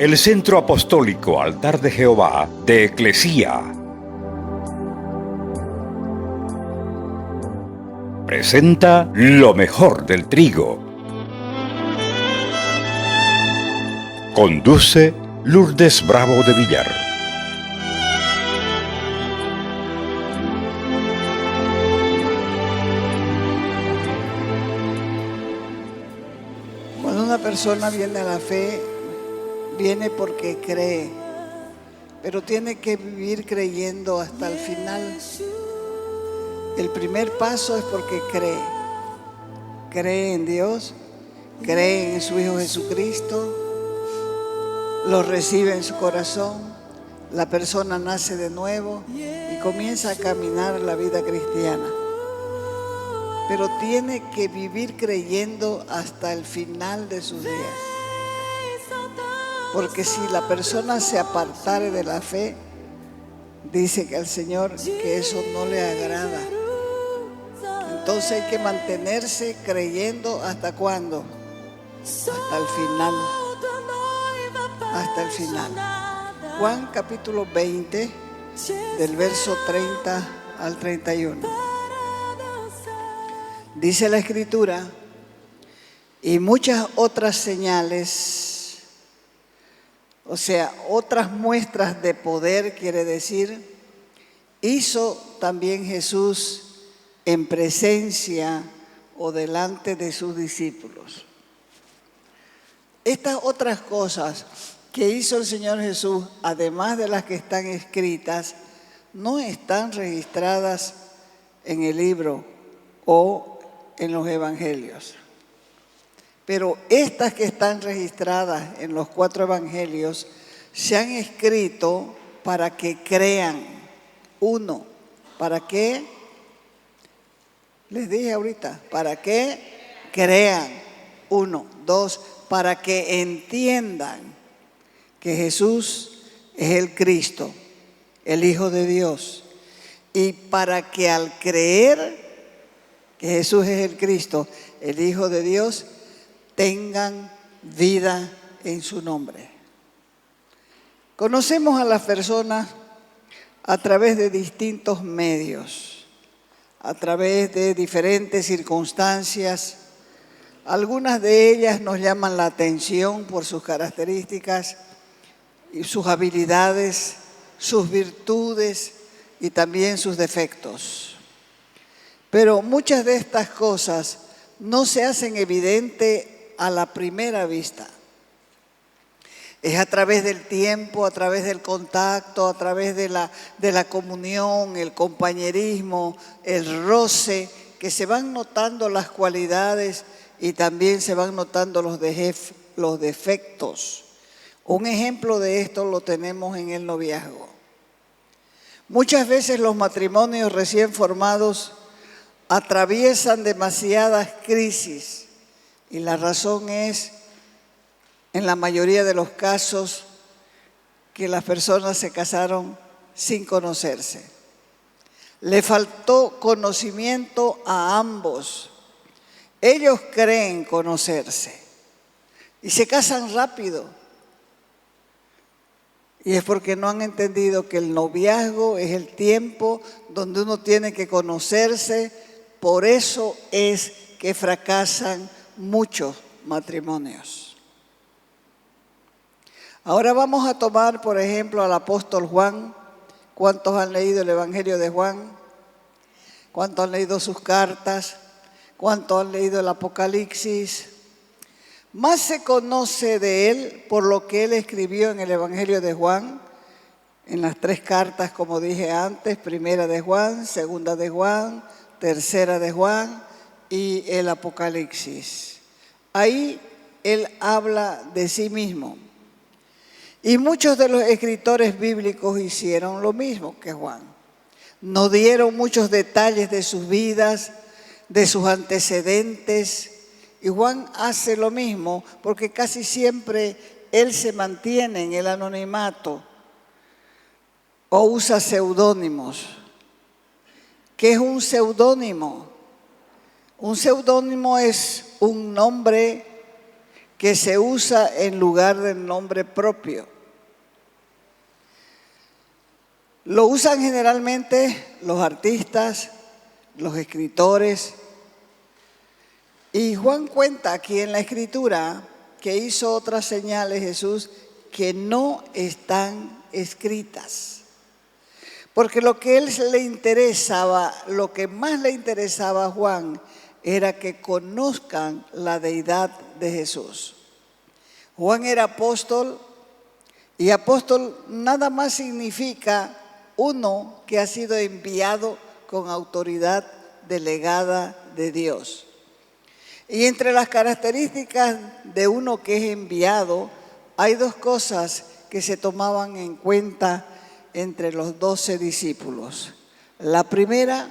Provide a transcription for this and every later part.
el Centro Apostólico Altar de Jehová de Eclesía presenta lo mejor del trigo. Conduce Lourdes Bravo de Villar. Cuando una persona viene a la fe, viene porque cree, pero tiene que vivir creyendo hasta el final. El primer paso es porque cree. Cree en Dios, cree en su Hijo Jesucristo, lo recibe en su corazón, la persona nace de nuevo y comienza a caminar la vida cristiana. Pero tiene que vivir creyendo hasta el final de sus días. Porque si la persona se apartare de la fe, dice que al Señor que eso no le agrada. Entonces hay que mantenerse creyendo ¿hasta cuándo? Hasta el final. Hasta el final. Juan capítulo 20, del verso 30 al 31. Dice la Escritura, y muchas otras señales, o sea, otras muestras de poder, quiere decir, hizo también Jesús en presencia o delante de sus discípulos. Estas otras cosas que hizo el Señor Jesús, además de las que están escritas, no están registradas en el libro o en los evangelios. Pero estas que están registradas en los 4 evangelios se han escrito para que crean. 1, ¿para qué? Les dije ahorita, para que crean. 1, 2, para que entiendan que Jesús es el Cristo, el Hijo de Dios. Y para que al creer que Jesús es el Cristo, el Hijo de Dios, tengan vida en su nombre. Conocemos a las personas a través de distintos medios, a través de diferentes circunstancias. Algunas de ellas nos llaman la atención por sus características y sus habilidades, sus virtudes y también sus defectos. Pero muchas de estas cosas no se hacen evidentes a la primera vista. Es a través del tiempo, a través del contacto, a través de la comunión, el compañerismo, el roce, que se van notando las cualidades y también se van notando los defectos. Un ejemplo de esto lo tenemos en el noviazgo. Muchas veces los matrimonios recién formados atraviesan demasiadas crisis y la razón es, en la mayoría de los casos, que las personas se casaron sin conocerse. Le faltó conocimiento a ambos. Ellos creen conocerse y se casan rápido. Y es porque no han entendido que el noviazgo es el tiempo donde uno tiene que conocerse. Por eso es que fracasan muchos matrimonios. Ahora vamos a tomar, por ejemplo, al apóstol Juan. ¿Cuántos han leído el Evangelio de Juan? ¿Cuántos han leído sus cartas? ¿Cuántos han leído el Apocalipsis? Más se conoce de él por lo que él escribió en el Evangelio de Juan, en las 3 cartas, como dije antes, 1 de Juan, 2 de Juan, 3 de Juan y el Apocalipsis. Ahí él habla de sí mismo. Y muchos de los escritores bíblicos hicieron lo mismo que Juan. No dieron muchos detalles de sus vidas, de sus antecedentes. Y Juan hace lo mismo porque casi siempre él se mantiene en el anonimato o usa seudónimos. ¿Qué es un seudónimo? Un seudónimo es un nombre que se usa en lugar del nombre propio. Lo usan generalmente los artistas, los escritores. Y Juan cuenta aquí en la Escritura que hizo otras señales Jesús que no están escritas. Porque lo que le interesaba, lo que más le interesaba a Juan era que conozcan la deidad de Jesús. Juan era apóstol y apóstol nada más significa uno que ha sido enviado con autoridad delegada de Dios. Y entre las características de uno que es enviado, hay dos cosas que se tomaban en cuenta entre los 12 discípulos. La primera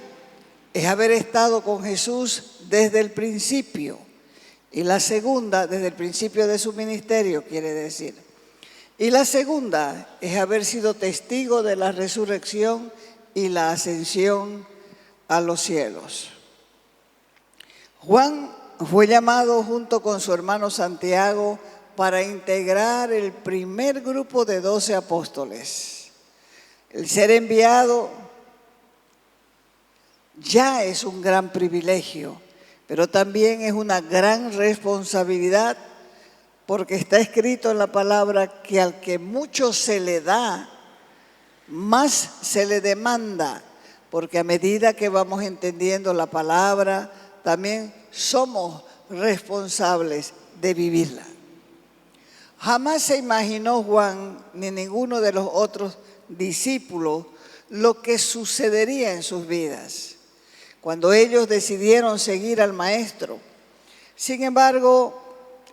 es haber estado con Jesús desde el principio. Y la segunda, desde el principio de su ministerio, quiere decir. Y la segunda es haber sido testigo de la resurrección y la ascensión a los cielos. Juan fue llamado junto con su hermano Santiago para integrar el primer grupo de 12 apóstoles. El ser enviado ya es un gran privilegio, pero también es una gran responsabilidad, porque está escrito en la palabra que al que mucho se le da, más se le demanda, porque a medida que vamos entendiendo la palabra, también somos responsables de vivirla. Jamás se imaginó Juan ni ninguno de los otros discípulos lo que sucedería en sus vidas cuando ellos decidieron seguir al Maestro. Sin embargo,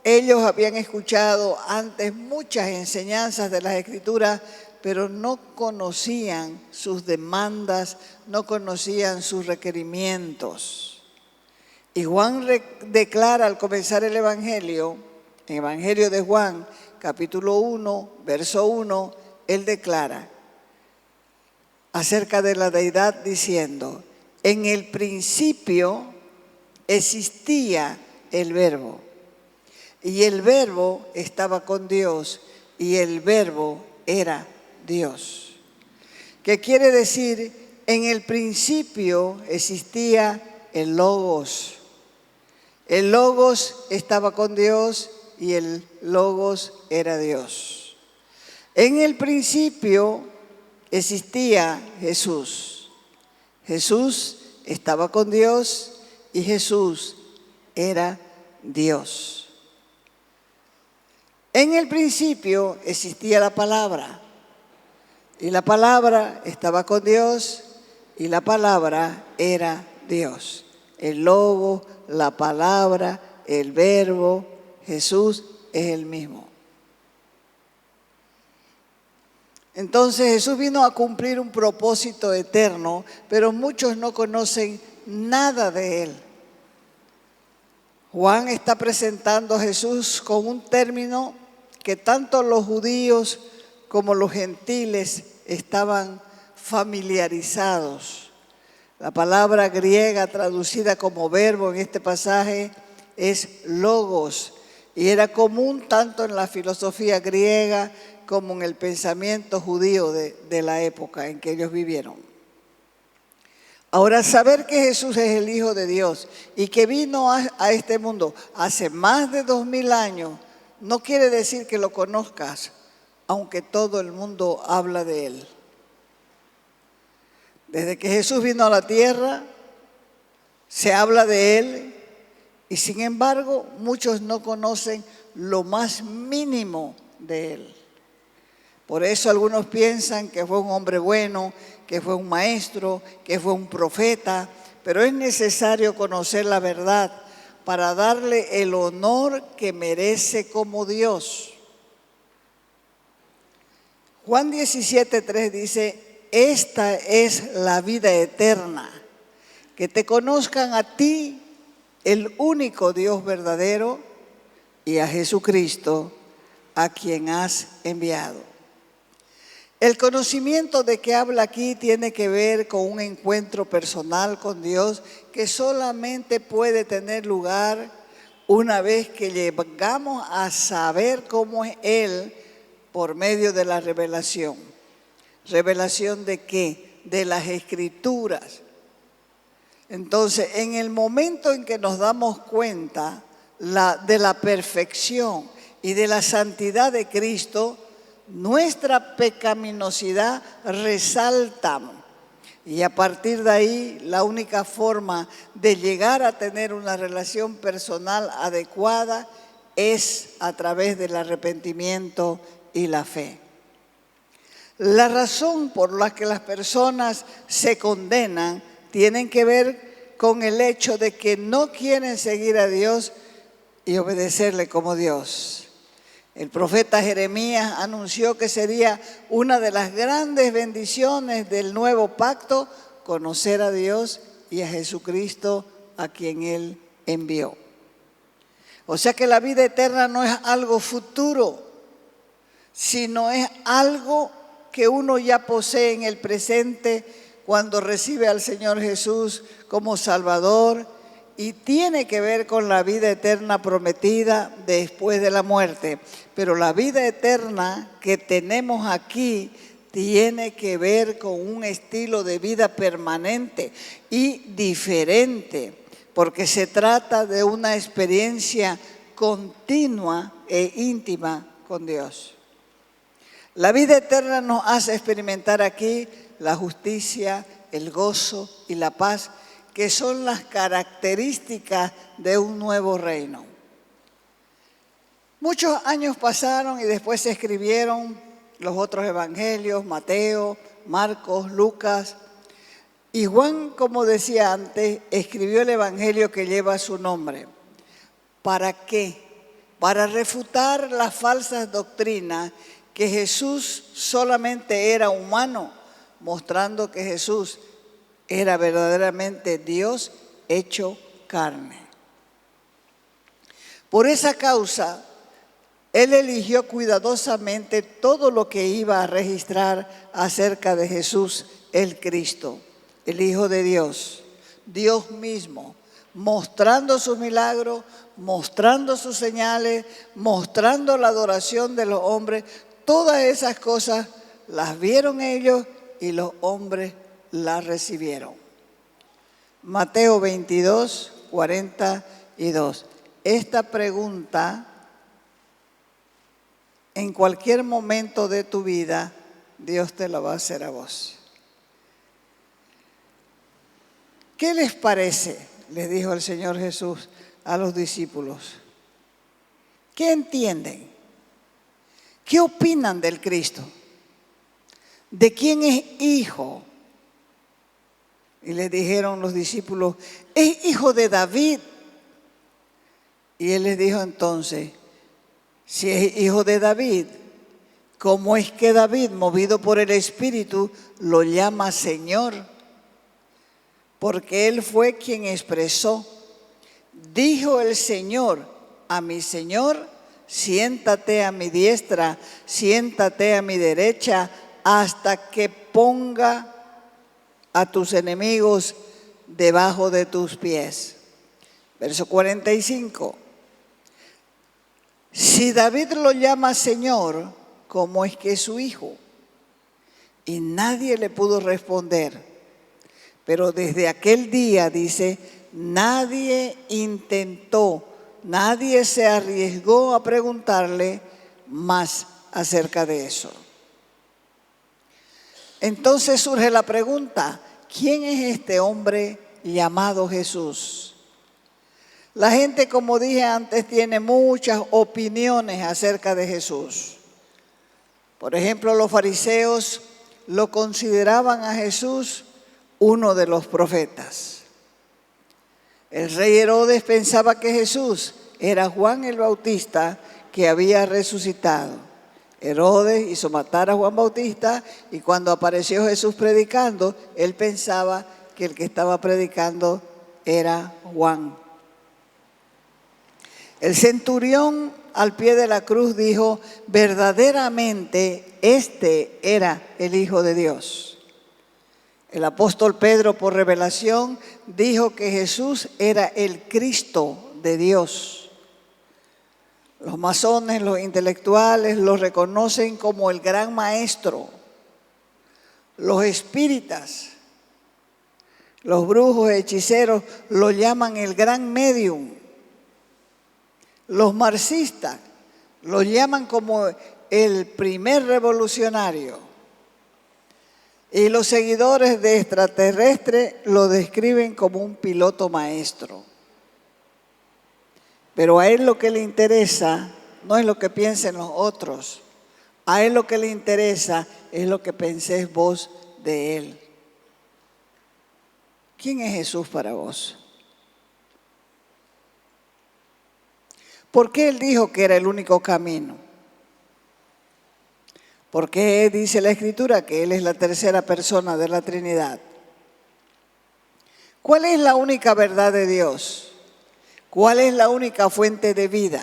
ellos habían escuchado antes muchas enseñanzas de las Escrituras, pero no conocían sus demandas, no conocían sus requerimientos. Y Juan declara al comenzar el Evangelio de Juan, capítulo 1, verso 1, él declara acerca de la deidad diciendo: en el principio existía el Verbo, y el Verbo estaba con Dios, y el Verbo era Dios. ¿Qué quiere decir? En el principio existía el Logos. El Logos estaba con Dios y el Logos era Dios. En el principio existía Jesús. Jesús estaba con Dios y Jesús era Dios. En el principio existía la palabra y la palabra estaba con Dios y la palabra era Dios. El Logo, la palabra, el Verbo, Jesús es el mismo. Entonces Jesús vino a cumplir un propósito eterno, pero muchos no conocen nada de Él. Juan está presentando a Jesús con un término que tanto los judíos como los gentiles estaban familiarizados. La palabra griega traducida como verbo en este pasaje es logos, y era común tanto en la filosofía griega como en el pensamiento judío de la época en que ellos vivieron. Ahora, saber que Jesús es el Hijo de Dios y que vino a este mundo hace más de 2000 años, no quiere decir que lo conozcas, aunque todo el mundo habla de Él. Desde que Jesús vino a la tierra, se habla de Él y sin embargo muchos no conocen lo más mínimo de Él. Por eso algunos piensan que fue un hombre bueno, que fue un maestro, que fue un profeta, pero es necesario conocer la verdad para darle el honor que merece como Dios. Juan 17:3 dice: esta es la vida eterna, que te conozcan a ti, el único Dios verdadero, y a Jesucristo, a quien has enviado. El conocimiento de que habla aquí tiene que ver con un encuentro personal con Dios que solamente puede tener lugar una vez que llegamos a saber cómo es Él por medio de la revelación. ¿Revelación de qué? De las Escrituras. Entonces, en el momento en que nos damos cuenta de la perfección y de la santidad de Cristo, nuestra pecaminosidad resalta. Y a partir de ahí, la única forma de llegar a tener una relación personal adecuada es a través del arrepentimiento y la fe. La razón por la que las personas se condenan tienen que ver con el hecho de que no quieren seguir a Dios y obedecerle como Dios. El profeta Jeremías anunció que sería una de las grandes bendiciones del nuevo pacto conocer a Dios y a Jesucristo a quien Él envió. O sea que la vida eterna no es algo futuro, sino es algo que uno ya posee en el presente cuando recibe al Señor Jesús como Salvador, y tiene que ver con la vida eterna prometida después de la muerte. Pero la vida eterna que tenemos aquí tiene que ver con un estilo de vida permanente y diferente, porque se trata de una experiencia continua e íntima con Dios. La vida eterna nos hace experimentar aquí la justicia, el gozo y la paz, que son las características de un nuevo reino. Muchos años pasaron y después se escribieron los otros evangelios, Mateo, Marcos, Lucas. Y Juan, como decía antes, escribió el evangelio que lleva su nombre. ¿Para qué? Para refutar las falsas doctrinas que Jesús solamente era humano, mostrando que Jesús era verdaderamente Dios hecho carne. Por esa causa, Él eligió cuidadosamente todo lo que iba a registrar acerca de Jesús el Cristo, el Hijo de Dios, Dios mismo, mostrando sus milagros, mostrando sus señales, mostrando la adoración de los hombres. Todas esas cosas las vieron ellos y los hombres la recibieron. Mateo 22, 42. Esta pregunta, en cualquier momento de tu vida, Dios te la va a hacer a vos. ¿Qué les parece?, les dijo el Señor Jesús a los discípulos. ¿Qué entienden? ¿Qué opinan del Cristo? ¿De quién es hijo? Y le dijeron los discípulos, es hijo de David. Y Él les dijo entonces, si es hijo de David, ¿cómo es que David, movido por el Espíritu, lo llama Señor? Porque Él fue quien expresó, dijo el Señor a mi Señor, siéntate a mi diestra, siéntate a mi derecha, hasta que ponga a tus enemigos debajo de tus pies. Verso 45. Si David lo llama Señor, ¿cómo es que es su hijo? Y nadie le pudo responder. Pero desde aquel día, dice, nadie intentó, nadie se arriesgó a preguntarle más acerca de eso. Entonces surge la pregunta, ¿quién es este hombre llamado Jesús? La gente, como dije antes, tiene muchas opiniones acerca de Jesús. Por ejemplo, los fariseos lo consideraban a Jesús uno de los profetas. El rey Herodes pensaba que Jesús era Juan el Bautista que había resucitado. Herodes hizo matar a Juan Bautista y cuando apareció Jesús predicando, él pensaba que el que estaba predicando era Juan. El centurión al pie de la cruz dijo, verdaderamente este era el Hijo de Dios. El apóstol Pedro, por revelación, dijo que Jesús era el Cristo de Dios. Los masones, los intelectuales lo reconocen como el gran maestro. Los espíritas, los brujos, hechiceros, lo llaman el gran medium. Los marxistas lo llaman como el primer revolucionario. Y los seguidores de extraterrestre lo describen como un piloto maestro. Pero a él lo que le interesa no es lo que piensen los otros. A él lo que le interesa es lo que penséis vos de él. ¿Quién es Jesús para vos? ¿Por qué él dijo que era el único camino? ¿Por qué dice la Escritura que él es la tercera persona de la Trinidad? ¿Cuál es la única verdad de Dios? ¿Cuál es la única fuente de vida?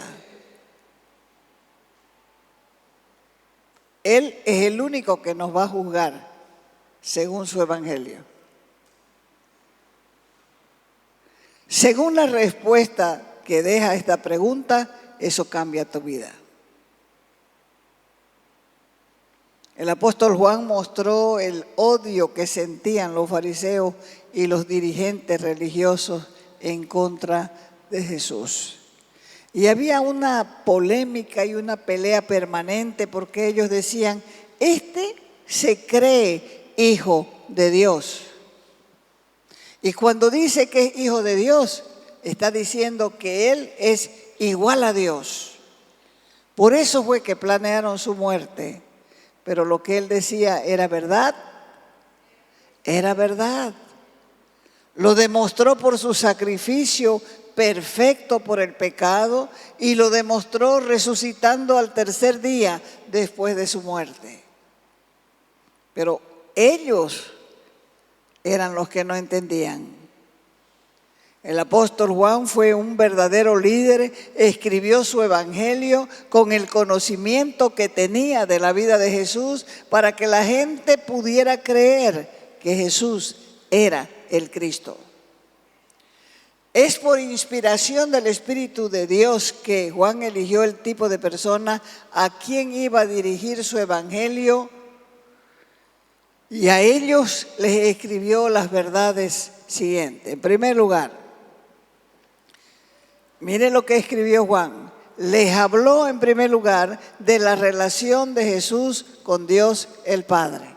Él es el único que nos va a juzgar según su evangelio. Según la respuesta que deja esta pregunta, eso cambia tu vida. El apóstol Juan mostró el odio que sentían los fariseos y los dirigentes religiosos en contra de Jesús. Y había una polémica y una pelea permanente porque ellos decían, este se cree hijo de Dios. Y cuando dice que es hijo de Dios, está diciendo que él es igual a Dios. Por eso fue que planearon su muerte. Pero lo que él decía era verdad. Era verdad. Lo demostró por su sacrificio perfecto por el pecado y lo demostró resucitando al tercer día después de su muerte. Pero ellos eran los que no entendían. El apóstol Juan fue un verdadero líder, escribió su evangelio con el conocimiento que tenía de la vida de Jesús para que la gente pudiera creer que Jesús era el Cristo. Es por inspiración del Espíritu de Dios que Juan eligió el tipo de persona a quien iba a dirigir su evangelio y a ellos les escribió las verdades siguientes. En primer lugar, mire lo que escribió Juan. Les habló en primer lugar de la relación de Jesús con Dios el Padre.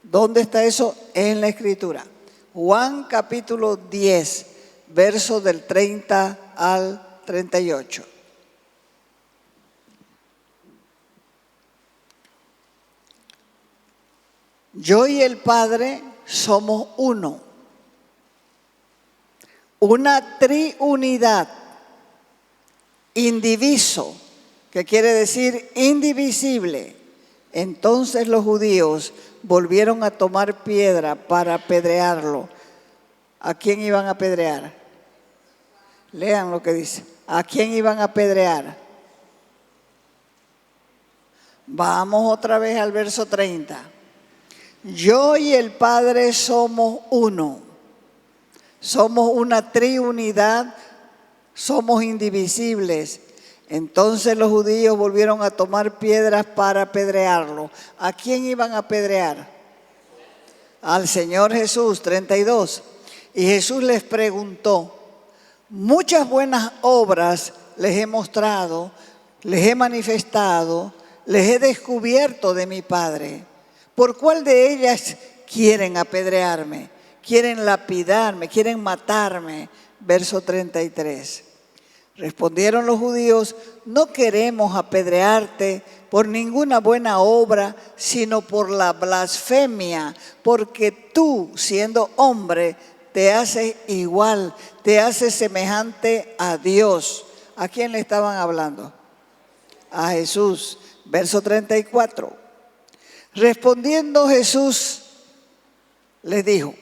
¿Dónde está eso? En la Escritura. Juan capítulo 10, versos del 30 al 38. Yo y el Padre somos uno. Una triunidad, indiviso, que quiere decir indivisible. Entonces los judíos volvieron a tomar piedra para apedrearlo. ¿A quién iban a apedrear? Lean lo que dice. ¿A quién iban a apedrear? Vamos otra vez al verso 30. Yo y el Padre somos uno. Somos una triunidad, somos indivisibles. Entonces los judíos volvieron a tomar piedras para apedrearlo. ¿A quién iban a apedrear? Al Señor Jesús, 32. Y Jesús les preguntó, muchas buenas obras les he mostrado, les he manifestado, les he descubierto de mi Padre. ¿Por cuál de ellas quieren apedrearme? Quieren lapidarme, quieren matarme. Verso 33. Respondieron los judíos, no queremos apedrearte por ninguna buena obra, sino por la blasfemia, porque tú, siendo hombre, te haces igual, te haces semejante a Dios. ¿A quién le estaban hablando? A Jesús. Verso 34. Respondiendo Jesús, les dijo,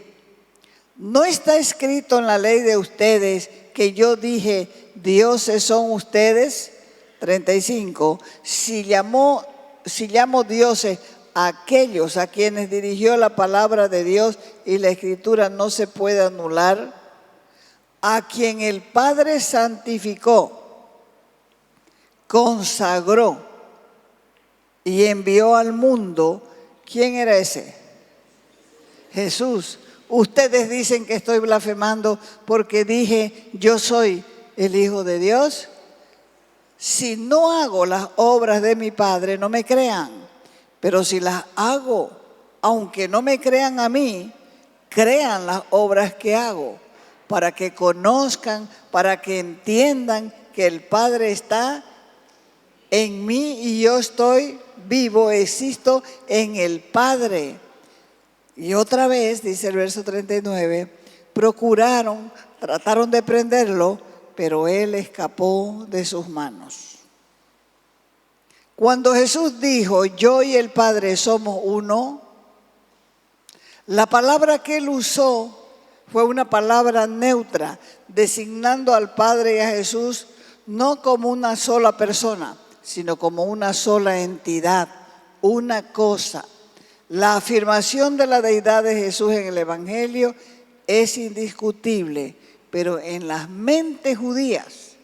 ¿no está escrito en la ley de ustedes que yo dije, dioses son ustedes? 35. Si llamo dioses a aquellos a quienes dirigió la palabra de Dios y la Escritura no se puede anular, a quien el Padre santificó consagró y envió al mundo. ¿Quién era ese? Jesús. Ustedes dicen que estoy blasfemando porque dije yo soy el Hijo de Dios. Si no hago las obras de mi Padre, no me crean. Pero si las hago, aunque no me crean a mí, crean las obras que hago, para que conozcan, para que entiendan que el Padre está en mí y yo estoy vivo, existo en el Padre. Y otra vez, dice el verso 39, trataron de prenderlo, pero él escapó de sus manos. Cuando Jesús dijo, yo y el Padre somos uno, la palabra que él usó fue una palabra neutra, designando al Padre y a Jesús no como una sola persona, sino como una sola entidad, una cosa. La afirmación de la deidad de Jesús en el Evangelio es indiscutible, pero en las mentes judías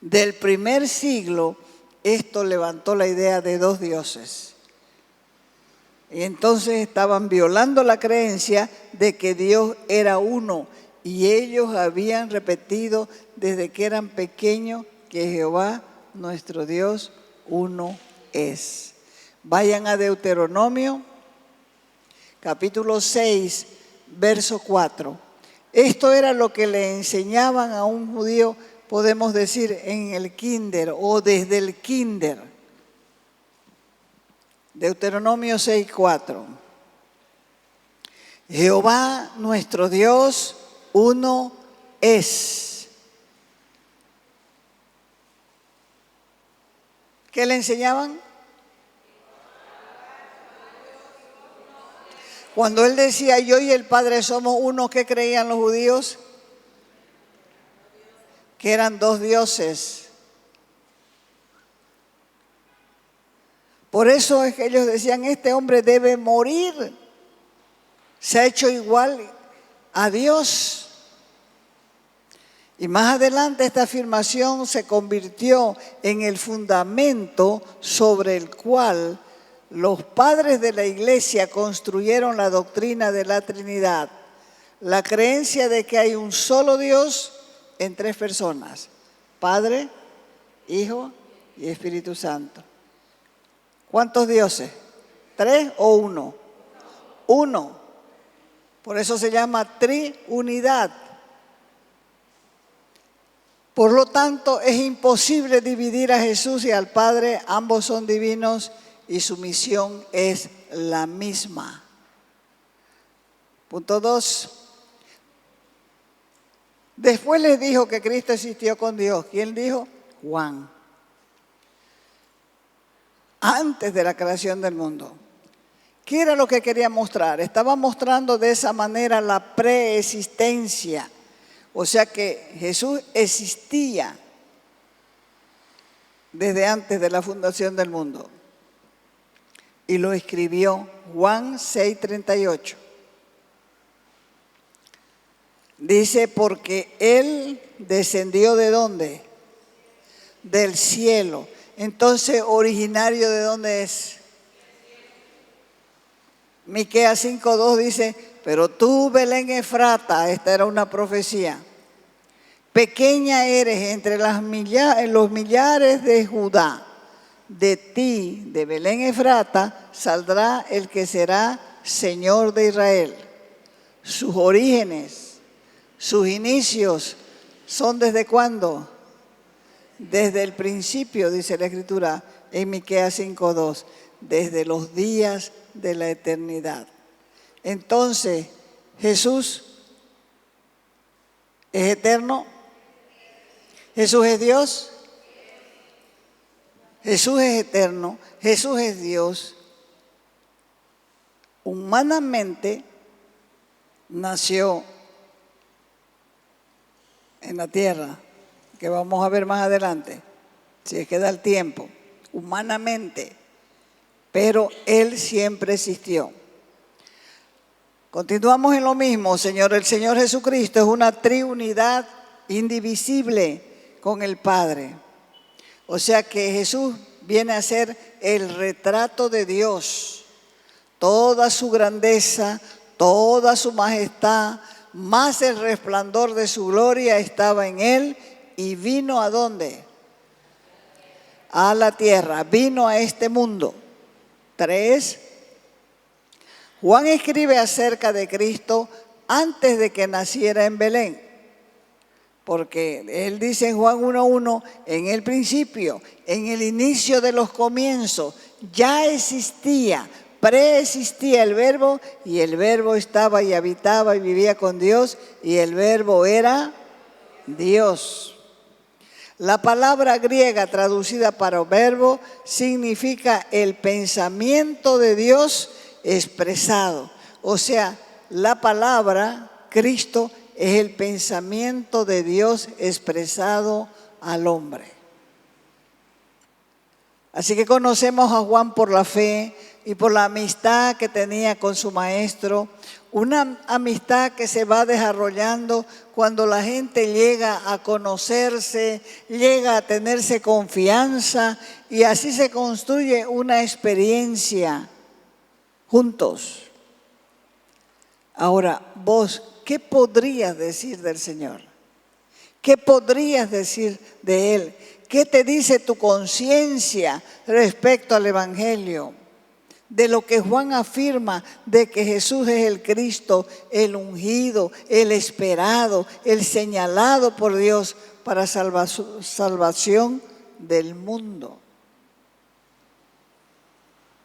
del primer siglo, esto levantó la idea de dos dioses. Y entonces estaban violando la creencia de que Dios era uno, y ellos habían repetido desde que eran pequeños que Jehová, nuestro Dios, uno es. Vayan a Deuteronomio, capítulo 6, verso 4. Esto era lo que le enseñaban a un judío, podemos decir, en el kinder o desde el kinder. Deuteronomio 6, 4. Jehová, nuestro Dios, uno es. ¿Qué le enseñaban? Cuando él decía, yo y el Padre somos uno, ¿qué creían los judíos? Que eran dos dioses. Por eso es que ellos decían, este hombre debe morir. Se ha hecho igual a Dios. Y más adelante esta afirmación se convirtió en el fundamento sobre el cual los padres de la iglesia construyeron la doctrina de la Trinidad, la creencia de que hay un solo Dios en tres personas, Padre, Hijo y Espíritu Santo. ¿Cuántos dioses? ¿Tres o uno? Uno. Por eso se llama triunidad. Por lo tanto, es imposible dividir a Jesús y al Padre, ambos son divinos y su misión es la misma. Punto 2. Después les dijo que Cristo existió con Dios. ¿Quién dijo? Juan. Antes de la creación del mundo. ¿Qué era lo que quería mostrar? Estaba mostrando de esa manera la preexistencia. O sea que Jesús existía desde antes de la fundación del mundo. Y lo escribió Juan 6:38. Dice, porque Él descendió ¿de dónde? Del cielo. Entonces, ¿originario de dónde es? Miqueas 5:2 dice, pero tú, Belén Efrata, esta era una profecía, pequeña eres entre los millares de Judá. De ti, de Belén Efrata, saldrá el que será Señor de Israel. Sus orígenes, sus inicios, ¿son desde cuándo? Desde el principio, dice la Escritura en Miqueas 5:2, desde los días de la eternidad. Entonces, ¿Jesús es eterno? ¿Jesús es Dios? Jesús es eterno, Jesús es Dios. Humanamente nació en la tierra, que vamos a ver más adelante, si es que da el tiempo, humanamente, pero Él siempre existió. Continuamos en lo mismo, Señor. El Señor Jesucristo es una triunidad indivisible con el Padre. O sea que Jesús viene a ser el retrato de Dios. Toda su grandeza, toda su majestad, más el resplandor de su gloria estaba en él y vino ¿a dónde? A la tierra, vino a este mundo. 3. Juan escribe acerca de Cristo antes de que naciera en Belén. Porque él dice en Juan 1:1, en el principio, en el inicio de los comienzos, ya existía, preexistía el Verbo, y el Verbo estaba y habitaba y vivía con Dios, y el Verbo era Dios. La palabra griega traducida para verbo significa el pensamiento de Dios expresado. O sea, la palabra Cristo es el pensamiento de Dios expresado al hombre. Así que conocemos a Juan por la fe y por la amistad que tenía con su maestro, una amistad que se va desarrollando cuando la gente llega a conocerse, llega a tenerse confianza, y así se construye una experiencia juntos. Ahora, vos, ¿qué podrías decir del Señor? ¿Qué podrías decir de Él? ¿Qué te dice tu conciencia respecto al Evangelio? De lo que Juan afirma de que Jesús es el Cristo, el ungido, el esperado, el señalado por Dios para salvación del mundo.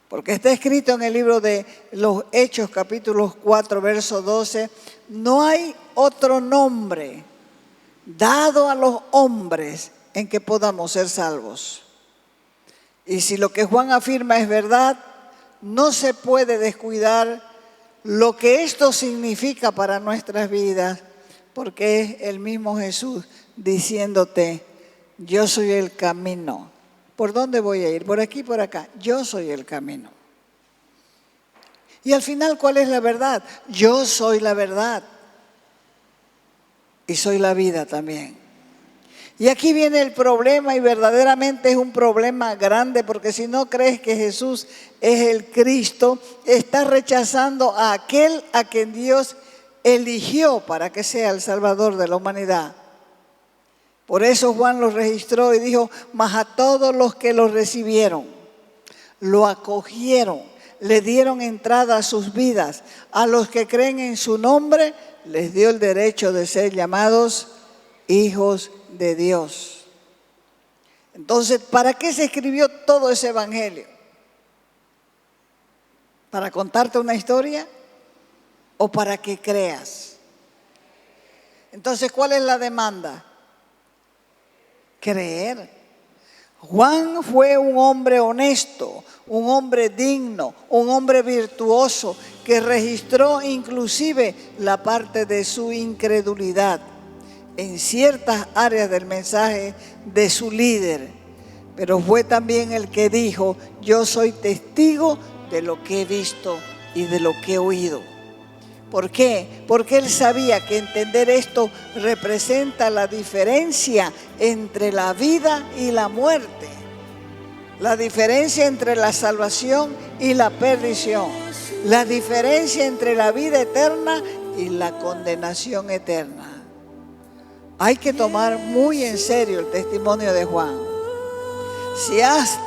Porque está escrito en el libro de los Hechos, capítulo 4, verso 12, no hay otro nombre dado a los hombres en que podamos ser salvos. Y si lo que Juan afirma es verdad, no se puede descuidar lo que esto significa para nuestras vidas, porque es el mismo Jesús diciéndote, yo soy el camino. ¿Por dónde voy a ir? Por aquí, por acá. Yo soy el camino. Y al final, ¿cuál es la verdad? Yo soy la verdad. Y soy la vida también. Y aquí viene el problema, y verdaderamente es un problema grande, porque si no crees que Jesús es el Cristo, estás rechazando a aquel a quien Dios eligió para que sea el Salvador de la humanidad. Por eso Juan lo registró y dijo, mas a todos los que lo recibieron, lo acogieron, le dieron entrada a sus vidas, a los que creen en su nombre, les dio el derecho de ser llamados hijos de Dios. Entonces, ¿para qué se escribió todo ese evangelio? ¿Para contarte una historia o para que creas? Entonces, ¿cuál es la demanda? Creer. Juan fue un hombre honesto, un hombre digno, un hombre virtuoso que registró inclusive la parte de su incredulidad en ciertas áreas del mensaje de su líder, pero fue también el que dijo, yo soy testigo de lo que he visto y de lo que he oído. ¿Por qué? Porque él sabía que entender esto representa la diferencia entre la vida y la muerte, la diferencia entre la salvación y la perdición, la diferencia entre la vida eterna y la condenación eterna. Hay que tomar muy en serio el testimonio de Juan. Si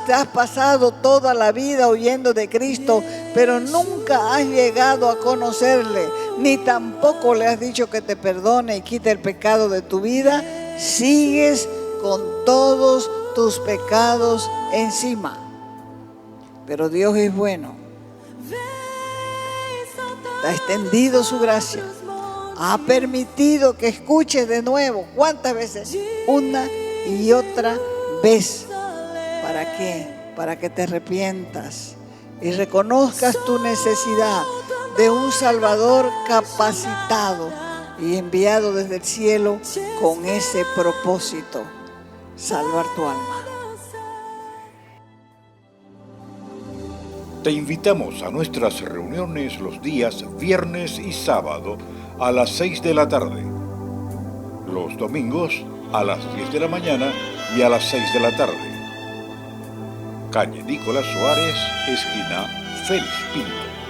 te has pasado toda la vida oyendo de Cristo, pero nunca has llegado a conocerle, ni tampoco le has dicho que te perdone y quite el pecado de tu vida, sigues con todos tus pecados encima. Pero Dios es bueno. Te ha extendido su gracia. Ha permitido que escuches de nuevo. ¿Cuántas veces? Una y otra vez. ¿Para qué? Para que te arrepientas y reconozcas tu necesidad de un Salvador capacitado y enviado desde el cielo con ese propósito, salvar tu alma. Te invitamos a nuestras reuniones los días viernes y sábado a las 6 de la tarde, los domingos a las 10 de la mañana y a las 6 de la tarde. calle Nicolás Suárez, esquina Félix Pinto.